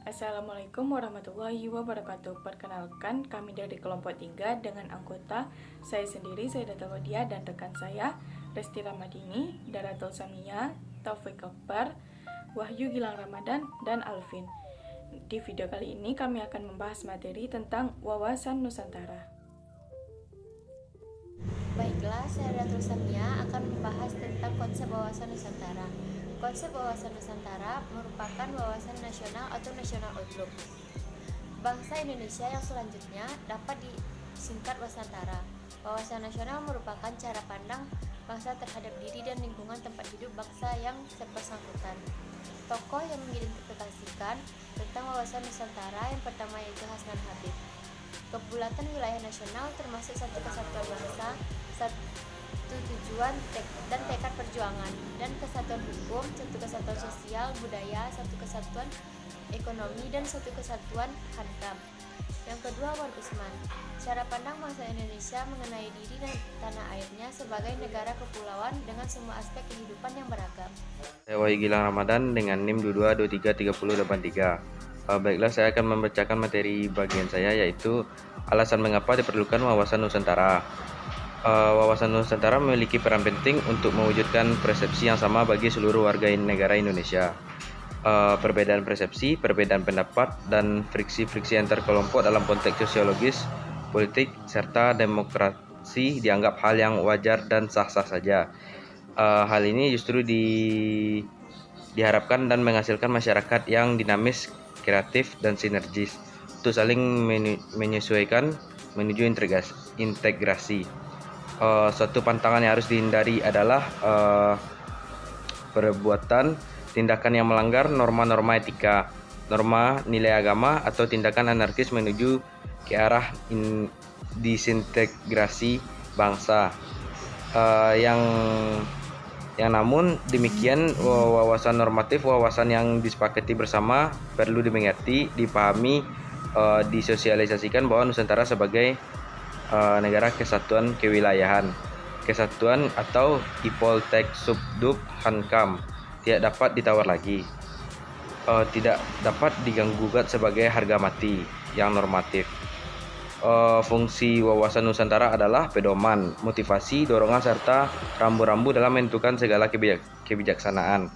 Assalamualaikum warahmatullahi wabarakatuh. Perkenalkan, kami dari kelompok 3 dengan anggota saya sendiri, saya Data Wadia, dan rekan saya Resti Ramadini, Daratul Samia, Taufik Akbar, Wahyu Gilang Ramadan, dan Alvin. Di video kali ini kami akan membahas materi tentang wawasan Nusantara. Baiklah, saya Daratul Samia akan membahas tentang konsep wawasan Nusantara. Konsep wawasan Nusantara merupakan wawasan nasional atau national outlook. Bangsa Indonesia yang selanjutnya dapat disingkat Wasantara. Wawasan nasional merupakan cara pandang bangsa terhadap diri dan lingkungan tempat hidup bangsa yang bersangkutan. Tokoh yang mengidentifikasikan tentang wawasan Nusantara yang pertama yaitu Hasnan Habib. Kebulatan wilayah nasional termasuk satu kesatuan bangsa, satu tujuan dan tekad perjuangan, dan kesatuan hukum, satu kesatuan sosial, budaya, satu kesatuan ekonomi, dan satu kesatuan hankam. Yang kedua, Wan Usman, cara pandang bangsa Indonesia mengenai diri dan tanah airnya sebagai negara kepulauan dengan semua aspek kehidupan yang beragam. Saya Wahyu Gilang Ramadan dengan NIM 22233083. Baiklah, saya akan membacakan materi bagian saya, yaitu alasan mengapa diperlukan wawasan Nusantara. Wawasan Nusantara memiliki peran penting untuk mewujudkan persepsi yang sama bagi seluruh warga negara Indonesia. Perbedaan persepsi, perbedaan pendapat, dan friksi-friksi antar kelompok dalam konteks sosiologis, politik, serta demokrasi dianggap hal yang wajar dan sah-sah saja. Hal ini justru diharapkan dan menghasilkan masyarakat yang dinamis, kreatif, dan sinergis untuk saling menyesuaikan menuju integrasi. Suatu pantangan yang harus dihindari adalah perbuatan tindakan yang melanggar norma-norma etika, norma nilai agama, atau tindakan anarkis menuju ke arah disintegrasi bangsa. Yang namun demikian, wawasan normatif, wawasan yang disepakati bersama, perlu dimengerti, dipahami, disosialisasikan bahwa Nusantara sebagai negara kesatuan kewilayahan, kesatuan atau Ipoltek Subduk Hankam, tidak dapat ditawar lagi, tidak dapat diganggu-gugat sebagai harga mati yang normatif. Fungsi wawasan Nusantara adalah pedoman, motivasi, dorongan, serta rambu-rambu dalam menentukan segala kebijaksanaan,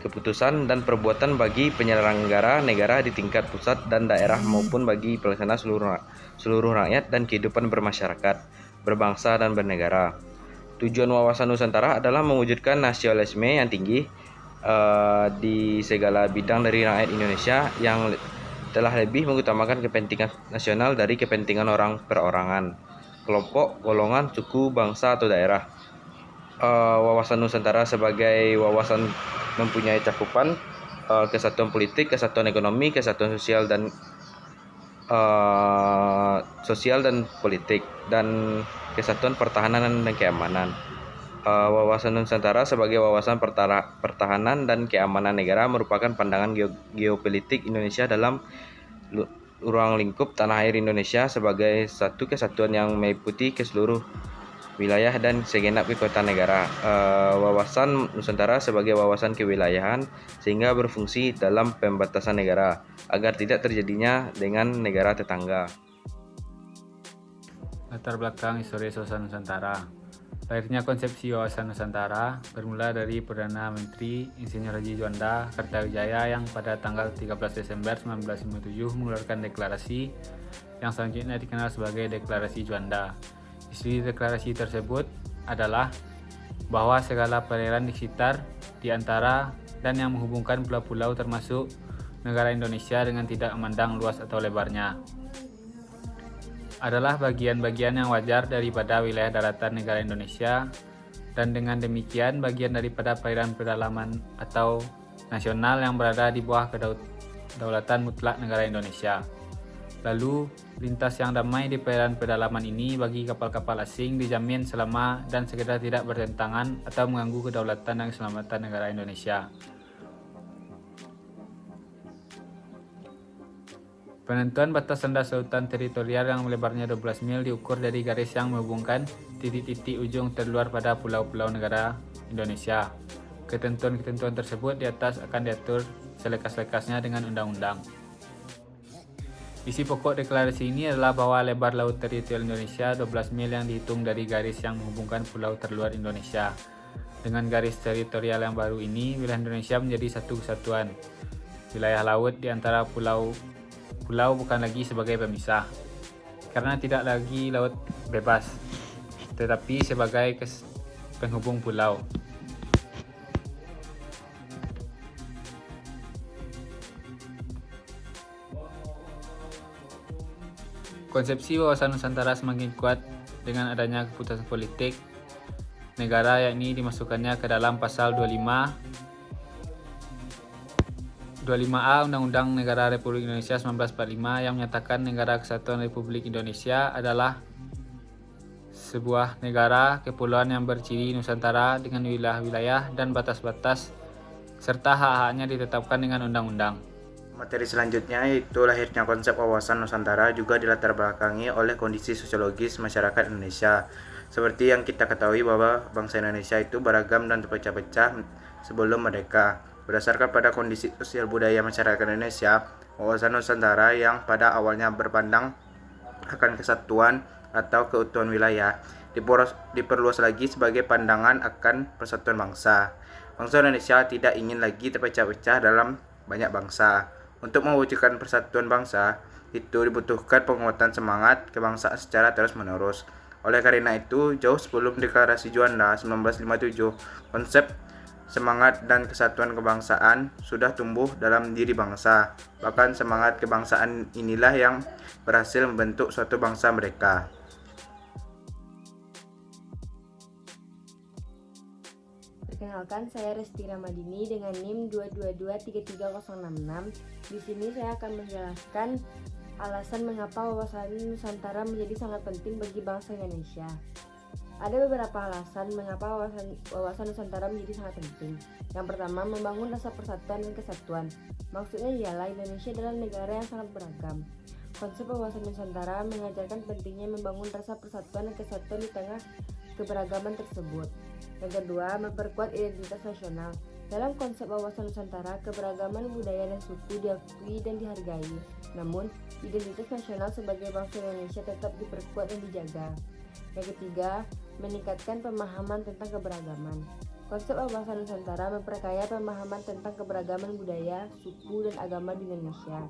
keputusan, dan perbuatan bagi penyelenggara negara di tingkat pusat dan daerah maupun bagi pelaksana seluruh rakyat dan kehidupan bermasyarakat, berbangsa, dan bernegara. Tujuan wawasan Nusantara adalah mewujudkan nasionalisme yang tinggi di segala bidang dari rakyat Indonesia yang telah lebih mengutamakan kepentingan nasional dari kepentingan orang perorangan, kelompok, golongan, suku, bangsa, atau daerah. Wawasan Nusantara sebagai wawasan mempunyai cakupan kesatuan politik, kesatuan ekonomi, kesatuan sosial dan politik, dan kesatuan pertahanan dan keamanan. Wawasan Nusantara sebagai wawasan pertahanan dan keamanan negara merupakan pandangan geopolitik Indonesia dalam ruang lingkup tanah air Indonesia sebagai satu kesatuan yang meliputi ke seluruh wilayah dan segenap kekuatan negara. Wawasan Nusantara sebagai wawasan kewilayahan sehingga berfungsi dalam pembatasan negara agar tidak terjadinya dengan negara tetangga. Latar belakang historis wawasan Nusantara. Lahirnya konsepsi wawasan Nusantara bermula dari Perdana Menteri Insinyur Haji Juanda Kertawijaya yang pada tanggal 13 Desember 1957 mengeluarkan deklarasi yang selanjutnya dikenal sebagai Deklarasi Juanda. Isi deklarasi tersebut adalah bahwa segala perairan di sekitar, di antara, dan yang menghubungkan pulau-pulau termasuk negara Indonesia dengan tidak memandang luas atau lebarnya adalah bagian-bagian yang wajar daripada wilayah daratan negara Indonesia, dan dengan demikian bagian daripada perairan pedalaman atau nasional yang berada di bawah kedaulatan mutlak negara Indonesia. Lalu, lintas yang damai di perairan pedalaman ini bagi kapal-kapal asing dijamin selama dan sekedar tidak bertentangan atau mengganggu kedaulatan dan keselamatan negara Indonesia. Penentuan batas landas lautan teritorial yang lebarnya 12 mil diukur dari garis yang menghubungkan titik-titik ujung terluar pada pulau-pulau negara Indonesia. Ketentuan-ketentuan tersebut di atas akan diatur selekas-lekasnya dengan undang-undang. Isi pokok deklarasi ini adalah bahwa lebar laut teritorial Indonesia 12 mil yang dihitung dari garis yang menghubungkan pulau terluar Indonesia. Dengan garis teritorial yang baru ini, wilayah Indonesia menjadi satu kesatuan. Wilayah laut di antara pulau bukan lagi sebagai pemisah, karena tidak lagi laut bebas, tetapi sebagai penghubung pulau. Konsepsi wawasan Nusantara semakin kuat dengan adanya keputusan politik negara, yakni dimasukkannya ke dalam pasal 25A Undang-Undang Negara Republik Indonesia 1945 yang menyatakan Negara Kesatuan Republik Indonesia adalah sebuah negara kepulauan yang berciri Nusantara dengan wilayah-wilayah dan batas-batas serta hak-haknya ditetapkan dengan undang-undang. Materi selanjutnya yaitu lahirnya konsep wawasan Nusantara juga dilatar belakangi oleh kondisi sosiologis masyarakat Indonesia. Seperti yang kita ketahui bahwa bangsa Indonesia itu beragam dan terpecah-pecah sebelum merdeka. Berdasarkan pada kondisi sosial budaya masyarakat Indonesia, wawasan Nusantara yang pada awalnya berpandang akan kesatuan atau keutuhan wilayah diperluas lagi sebagai pandangan akan persatuan bangsa. Bangsa Indonesia tidak ingin lagi terpecah-pecah dalam banyak bangsa. Untuk mewujudkan persatuan bangsa, itu dibutuhkan penguatan semangat kebangsaan secara terus-menerus. Oleh karena itu, jauh sebelum Deklarasi Juanda 1957, konsep semangat dan kesatuan kebangsaan sudah tumbuh dalam diri bangsa. Bahkan semangat kebangsaan inilah yang berhasil membentuk suatu bangsa mereka. Perkenalkan, saya Resti Ramadini dengan NIM 2223366. Di sini saya akan menjelaskan alasan mengapa wawasan Nusantara menjadi sangat penting bagi bangsa Indonesia. Ada beberapa alasan mengapa wawasan Nusantara menjadi sangat penting. Yang pertama, membangun rasa persatuan dan kesatuan. Maksudnya ialah Indonesia adalah negara yang sangat beragam. Konsep wawasan Nusantara mengajarkan pentingnya membangun rasa persatuan dan kesatuan di tengah keberagaman tersebut. Yang kedua, memperkuat identitas nasional. Dalam konsep wawasan Nusantara, keberagaman budaya dan suku diakui dan dihargai. Namun, identitas nasional sebagai bangsa Indonesia tetap diperkuat dan dijaga. Yang ketiga, meningkatkan pemahaman tentang keberagaman. Konsep wawasan Nusantara memperkaya pemahaman tentang keberagaman budaya, suku, dan agama di Indonesia.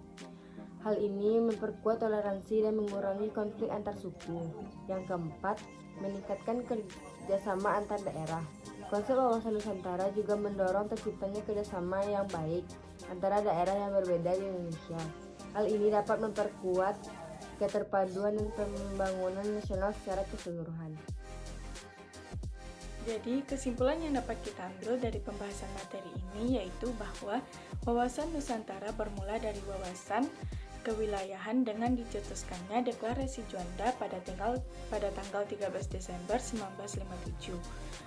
Hal ini memperkuat toleransi dan mengurangi konflik antar suku. Yang keempat, meningkatkan kerjasama antar daerah. Konsep wawasan Nusantara juga mendorong terciptanya kerjasama yang baik antara daerah yang berbeda di Indonesia. Hal ini dapat memperkuat keterpaduan dan pembangunan nasional secara keseluruhan. Jadi, kesimpulan yang dapat kita ambil dari pembahasan materi ini yaitu bahwa wawasan Nusantara bermula dari wawasan kewilayahan dengan dicetuskannya Deklarasi Juanda pada tanggal 13 Desember 1957.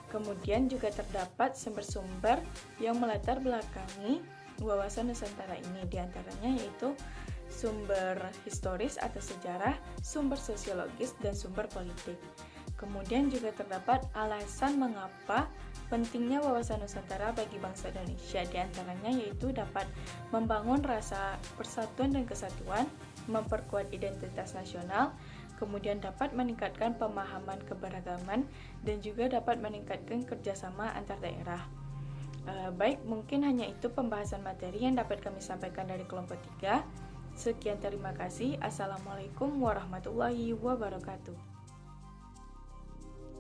Kemudian juga terdapat sumber-sumber yang melatar belakangi wawasan Nusantara ini, diantaranya yaitu sumber historis atau sejarah, sumber sosiologis, dan sumber politik. Kemudian juga terdapat alasan mengapa pentingnya wawasan Nusantara bagi bangsa Indonesia, diantaranya yaitu dapat membangun rasa persatuan dan kesatuan, memperkuat identitas nasional, kemudian dapat meningkatkan pemahaman keberagaman, dan juga dapat meningkatkan kerjasama antar daerah. Baik, mungkin hanya itu pembahasan materi yang dapat kami sampaikan dari kelompok 3. Sekian, terima kasih. Assalamualaikum warahmatullahi wabarakatuh.